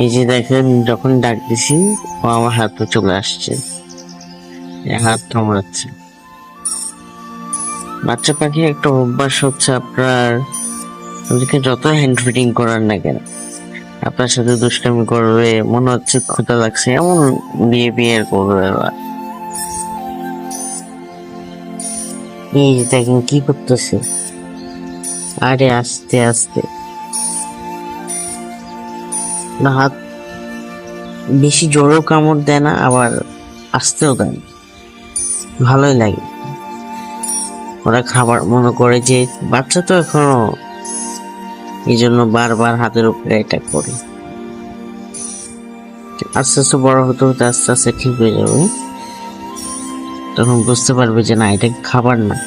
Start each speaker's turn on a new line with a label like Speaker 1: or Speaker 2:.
Speaker 1: এই যে দেখেন, যখন ডাক দিছি ও আমার হাতে চলে আসছে, হাত কামড়াচ্ছে। বাচ্চা পাখি একটা অভ্যাস হচ্ছে আপনার, ওদেরকে যত হ্যান্ড ফিডিং করার না কেন, আপনার সাথে দুষ্টামি করবে, মনে হচ্ছে ক্ষুধা লাগছে এমন বিহেভিয়ার করবে ওরা। এই যে দেখেন কি করতেছে, আরে আস্তে আস্তে, না হাত বেশি জোরেও কামড় দেয় না, আবার আস্তেও দেয় না, ভালোই লাগে। ওরা খাবার মনে করে যে বাচ্চা তো এখনো, এই জন্য বারবার হাতের উপরে অ্যাটাক করে। আস্তে আস্তে বড় হতে হতে আস্তে আস্তে ঠিক হয়ে যাবে, তখন বুঝতে পারবে যে না, এটা খাবার না,